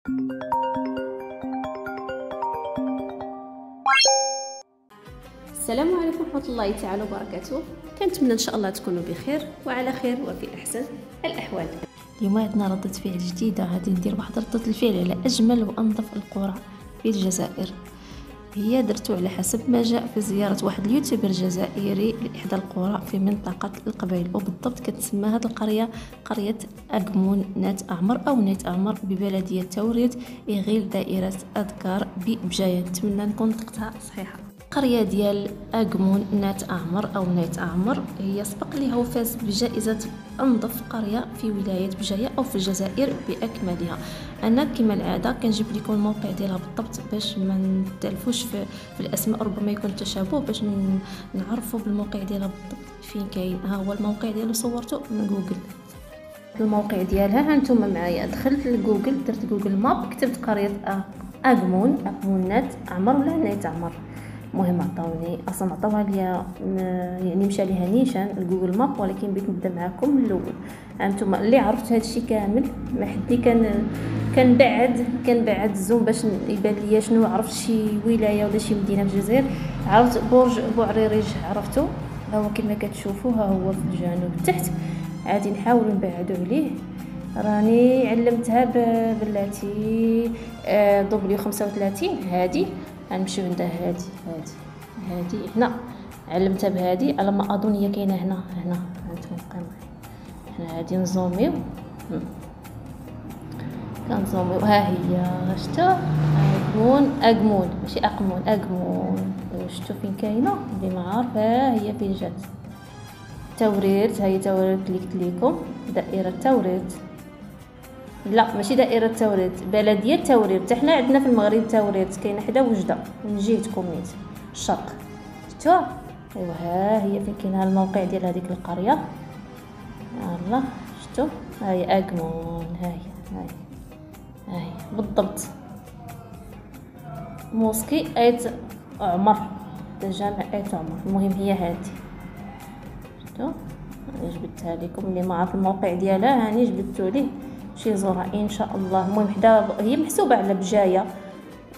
السلام عليكم ورحمة الله تعالى وبركاته. كنتمنى ان شاء الله تكونوا بخير وعلى خير وفي احسن الاحوال. اليوم عندنا ردة فعل جديدة، غادي ندير واحد ردة الفعل على اجمل وانظف القرى في الجزائر. هي درتو على حسب ما جاء في زيارة واحد اليوتيوبر جزائري لإحدى القرى في منطقة القبائل، وبالضبط كتسمى هذه القرية قرية أقمون نات أعمر أو نات أعمر ببلدية توريت إغيل دائرة أذكار ببجاية. نتمنى نكون نطقتها صحيحة. القرية ديال أقمون نات أعمر أو نات أعمر هي سبق لها وفاز بجائزة أنظف قرية في ولاية بجاية أو في الجزائر بأكملها. أنا كما العادة كنجيب لكم الموقع ديالها بالضبط باش ما نتلفوش في الأسماء، ربما يكون تشابه، باش نعرفوا بالموقع ديالها بالضبط فين كاين. ها هو الموقع ديالو، صورته من جوجل. الموقع ديالها هانتوما معايا، دخلت لجوجل، درت جوجل ماب، كتبت قرية أقمون نات أعمر ولا نات أعمر، المهم عطاوني اصلا عطاوها ليا يعني مشى ليها نيشان الجوجل ماب، ولكن بغيت نبدا معكم من الاول. هانتوما اللي عرفت هادشي كامل ما حدي كان بعد الزوم باش يبان ليا شنو عرفت، شي ولايه ولا شي مدينه في الجزائر. عرفت برج بوعريريج، عرفتو ها هو كما كتشوفوا، ها هو في الجنوب تحت. عادي نحاولوا نبعدوا عليه، راني علمتها بلاتي دبليو 35. هادي غنمشيو عند هادي هنا، علمتها بهادي على ما اظن هي كاينه هنا هانتوما بقاو معايا. حنا هادي نزوميو، كنزوميو، ها هي شفتوا أقمون ماشي أقمون. شفتوا فين كاينه؟ اللي ما عارف ها هي فين جات. توريت، ها هي توريت اللي قلت لكم، دائره توريت، لا ماشي دائرة توريت، بلدية توريت. حتى حنا عندنا في المغرب توريت، كاينه حدا وجده من جهة كوميت الشرق. شفتوا؟ ايوا ها هي فين كاين الموقع ديال هذيك القريه. الله شفتوا؟ ها هي أقمون، ها هي بالضبط موسكي ايت عمر، جامع ايت عمر. المهم هي هذه، شفتوا؟ انا جبتها لكم، اللي ما عارف الموقع ديالها هاني جبدتو ليه شي زورها ان شاء الله. المهم حدا هي محسوبه على بجايه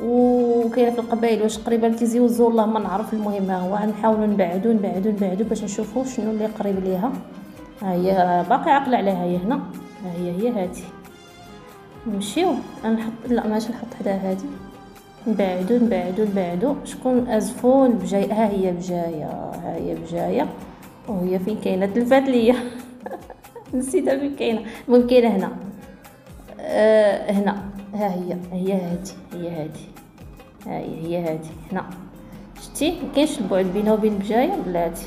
وكاينه في القبائل، واش قريبه لتيزي وزور الله ما نعرف. المهم ها هو نحاولوا نبعدوا باش نشوفوا شنو اللي قريب ليها. ها هي باقي عاقله عليها، هي هنا، ها هي هذه. نمشيو نحط، لا ماشي نحط حدا هذه، نبعدوا شكون ازفون بجايه. ها هي بجايه، وهي فين كاينه؟ تلفات ليا نسيتها فين كاينه. المهم كاينه هنا، هنا ها هي هذه هنا. شتي مكاينش البعد بينها وبين بجايه بلاتي،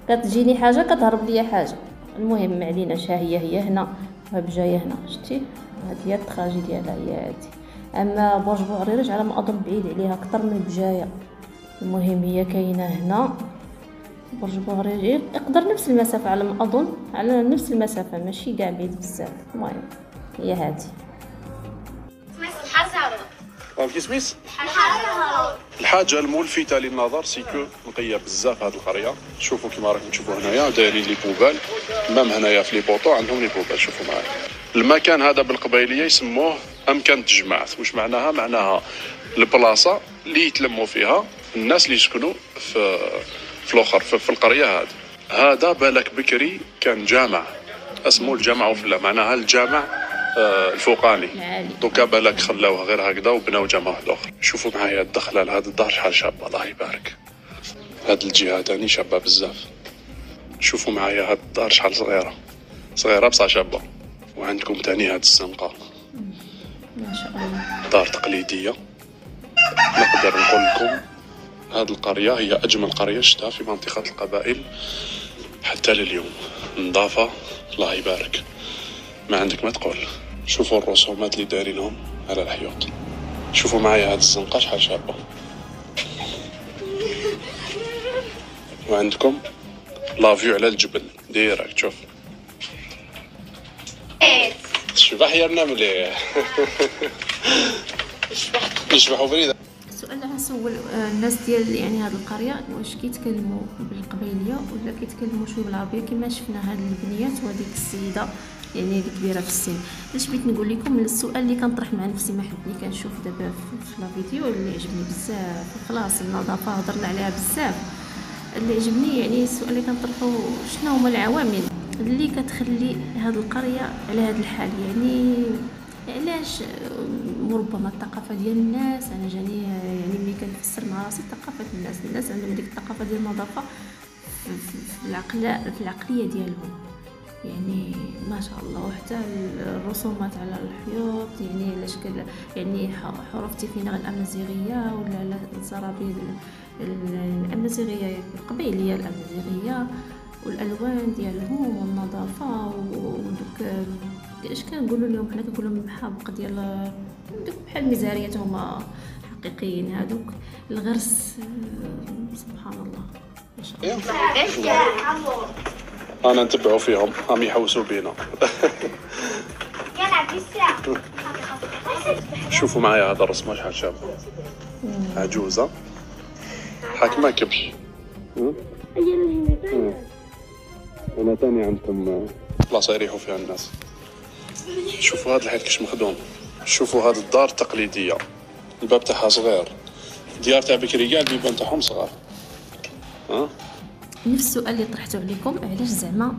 كتجيني حاجه كتهرب ليا حاجه. المهم ما عليناش، ها هي هنا، ها بجايه هنا. شتي هذه هي التراجي ديالها، هي هذه. اما برج بوعريريج على ما اظن بعيد عليها اكثر من بجايه. المهم هي كاينه هنا برج بوعريريج، يقدر نفس المسافه على ما اظن، على نفس المسافه ماشي كاع بعيد بزاف. المهم هي هذه. كيسميس الحاجه الملفته للنظر سيكو نقيه بزاف هذه القريه. شوفوا كيما راكم تشوفوا هنايا دايرين لي بوبال، مام هنايا في لي بوطو عندهم لي بوبال. شوفوا معايا المكان هذا بالقبيليه يسموه امكان التجمعات. واش معناها البلاصه اللي يتلموا فيها الناس اللي يسكنوا في الاخر في القريه هذا بالك بكري كان جامع اسمه الجامع وفلا، معناها الجامع الفوقاني. دوكا بالك خلاوها غير هكذا وبناو جامع واحد اخر. شوفوا معايا الدخله لهذا الدار شحال شابه، الله يبارك. هاد الجهه تاني شابه بزاف. شوفوا معايا هاد الدار شحال صغيره بصح شابه. وعندكم تاني هاد الزنقه ما شاء الله، دار تقليديه. نقدر نقول لكم هاد القريه هي اجمل قريه شفتها في منطقه القبائل حتى لليوم. نظافه الله يبارك، ما عندك ما تقول. شوفوا الرسومات اللي دايرينهم على الحيوط. شوفوا معايا هاد الزنقه شحال شابه. وعندكم لافيو على الجبل ديريكت. شوف الشبح يرنا مليح يشبحوا فريده. السؤال اللي غنسول الناس ديال يعني هاد القريه، واش كيتكلموا بالقبيليه ولا كيتكلموا شويه بالعربيه؟ كما شفنا هاد البنيات وهذيك السيده يعني كبيره في السن. علاش بغيت نقول لكم السؤال اللي كنطرح مع نفسي ما حدني كنشوف دابا في لا فيديو اللي عجبني بزاف. خلاص النظافه هضرنا عليها بزاف. اللي عجبني يعني السؤال اللي كنطرحو شنو هما العوامل اللي كتخلي هذه القريه على هذا الحال. يعني علاش ربما الثقافه ديال الناس. انا جاني يعني ملي كنفسر مع راسي ثقافه الناس عندهم ديك الثقافه ديال النظافه في العقليه ديالهم. يعني ما شاء الله. وحتى الرسومات على الحيوط يعني على شكل يعني حروف تيفينغ الامازيغيه ولا على الزرابي الامازيغيه القبيليه الامازيغيه والالوان ديالهم والنظافه ودوك اش كنقولوا لهم حنا كنقول لهم المحابق ديال دوك بحال المزاريات هما حقيقيين. هذوك الغرس سبحان الله ما شاء الله. انا نتبعوا فيهم هم يحوسوا بينا. شوفوا معايا هذا الرسمه شحال شابه. عجوزه حاكمه كبش. انا تاني عندكم بلاصه يريحوا فيها الناس. شوفوا هذا الحيط كيش مخدوم. شوفوا هذه الدار التقليديه الباب تاعها صغير. ديار تاع بكري كاع البيبان تاعهم صغار. نفس السؤال اللي طرحته عليكم علاش زعما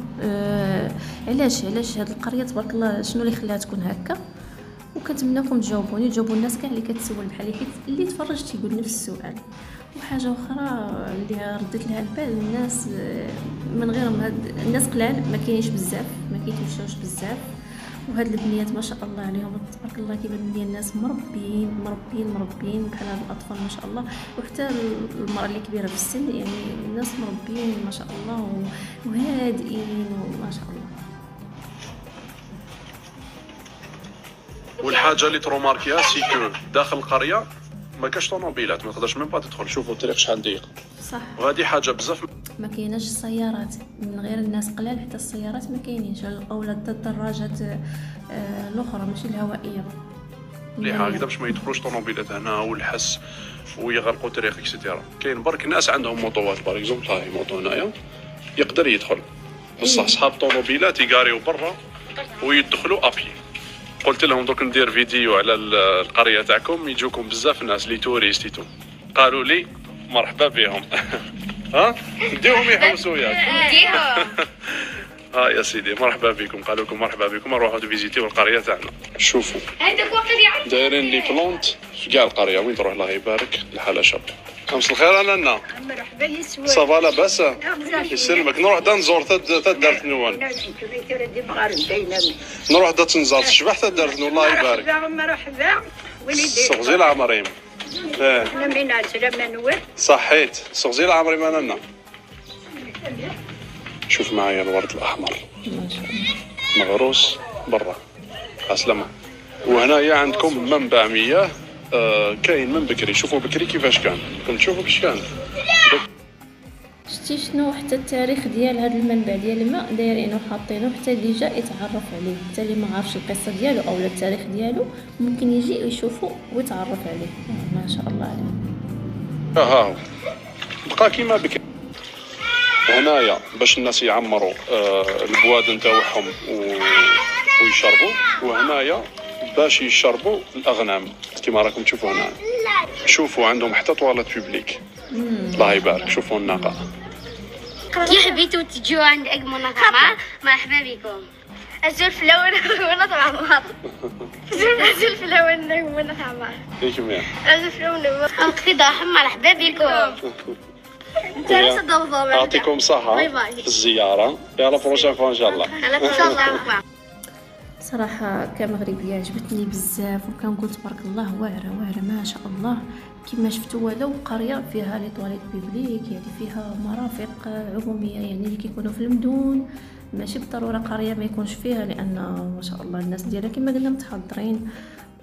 علاش هاد القريه تبارك الله شنو اللي خلاها تكون هكا. وكنتمنىكم تجاوبوا الناس كاع اللي كتسول بحالي حيت اللي تفرج تيقول نفس السؤال. وحاجه اخرى اللي ردت لها البال الناس من غيرهم هاد الناس قلال ما كاينينش بزاف ما كيتمشاوش بزاف. وهاد البنيات ما شاء الله عليهم تبارك الله كيبان لي الناس مربيين بحال هاد الاطفال ما شاء الله. وحتى المراه اللي كبيره في السن يعني الناس مربيين ما شاء الله وهادئين وما شاء الله. والحاجه اللي تروماركيها سي كو داخل القريه ما كاش طوموبيلات ما تقدرش ميم با تدخل. شوفوا الطريق شحال ضيق. صح. وهذه حاجه بزاف. ما كايناش السيارات من غير الناس قلال حتى السيارات ما كاينينش اولا الدراجات الاخرى ماشي الهوائيه مليحه هكذا باش ما يدخلوش طوموبيلات هنا والحس ويغلقوا الطريق اكسيتيرا. كاين برك ناس عندهم موطوات باغ اكزومبل هاي موطو هنايا يقدر يدخل بصح صحاب طوموبيلات يقاريو برا ويدخلوا ابي. قلت لهم دوك ندير فيديو على القريه تاعكم يجوكم بزاف ناس لي توريستيتو قالوا لي مرحبا بهم. ها نديهم يحوسوا ياك نديهم. ها يا سيدي مرحبا بكم. قالوا لكم مرحبا بكم نروحوا فيزيتيو القريه تاعنا. شوفوا دايرين لي بلونت في كاع القريه وين تروح الله يبارك الحاله شاب. امس الخير انا مرحبا يسوى صافا لاباس يسلمك. نروح دا نزور تا دارت نوان نروح دا تنزار تشبح تا دارت نوان الله يبارك. مرحبا وليدي سغزي العمريم. انا من السلام نور صحيت سغزي العمريم انا. شوف معايا الورد الاحمر ما شاء الله مغروس برا اسلمه. وهنايا عندكم منبع مياه كاين من بكري. شوفوا بكري كيفاش كان كنت تشوفوا كيش كان. شتي شنو حتى التاريخ ديال هذا المنبع ديال الماء دايرينو حاطينه حتى اللي جا يتعرف عليه. حتى اللي ما عارفش القصه ديالو او التاريخ ديالو ممكن يجي يشوفه ويتعرف عليه. ما شاء الله عليه. ها بقى كيما بكري هنايا باش الناس يعمروا البوادن تاعهم ويشربوا. وهنايا باش يشربوا الاغنام كيما راكم تشوفوا هنا. شوفوا عندهم حتى طواليت بوبليك الله يبارك. شوفوا الناقه كي حبيتوا تجوا عند منظمة مرحبا بكم. الزلف لون ونطعم الزلف لون ونطعم كيما الزلف لون اقتضاح مرحبا بكم. يعطيكم صحة في الزيارة. يلا بروشان فوا ان شاء الله. صراحه كمغربيه عجبتني بزاف وكنقول تبارك الله واعره ما شاء الله. كما شفتوا ولو قريه فيها لي طواليت بيبليك يعني فيها مرافق عموميه يعني اللي كيكونوا في المدن ماشي بالضروره قريه ما يكونش فيها لان ما شاء الله الناس ديالها كما قلنا متحضرين.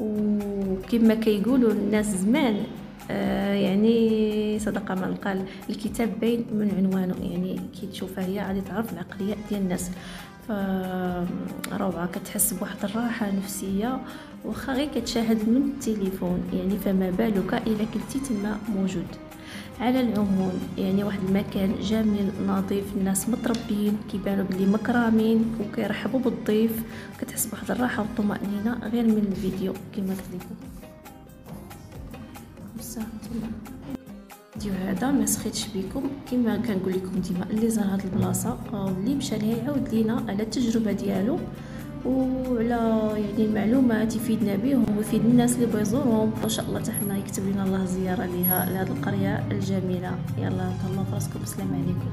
وكما كيقولوا الناس زمان يعني صدق من قال الكتاب باين من عنوانه. يعني كي تشوفها هي غادي تعرف العقليات ديال الناس. فروعه كتحس بواحد الراحه نفسيه واخا غير كتشاهد من التليفون يعني فما بالك الا كنتي تما موجود. على العموم يعني واحد المكان جميل نظيف، الناس متربيين كيبانوا بلي مكرامين وكيرحبوا بالضيف، كتحس بواحد الراحه والطمانينه غير من الفيديو كما قلت لكم. الفيديو هذا ما سخيتش بكم، كما كنقول لكم ديما اللي زار هاد البلاصه واللي مشى ليها يعاود لينا على التجربه ديالو وعلى يعني المعلومات يفيدنا بهم ويفيد الناس اللي بغوا يزوروهم، وان شاء الله حتى حنا يكتب لنا الله زياره ليها لهاد القريه الجميله. يلا تهلاو في راسكم، السلام عليكم.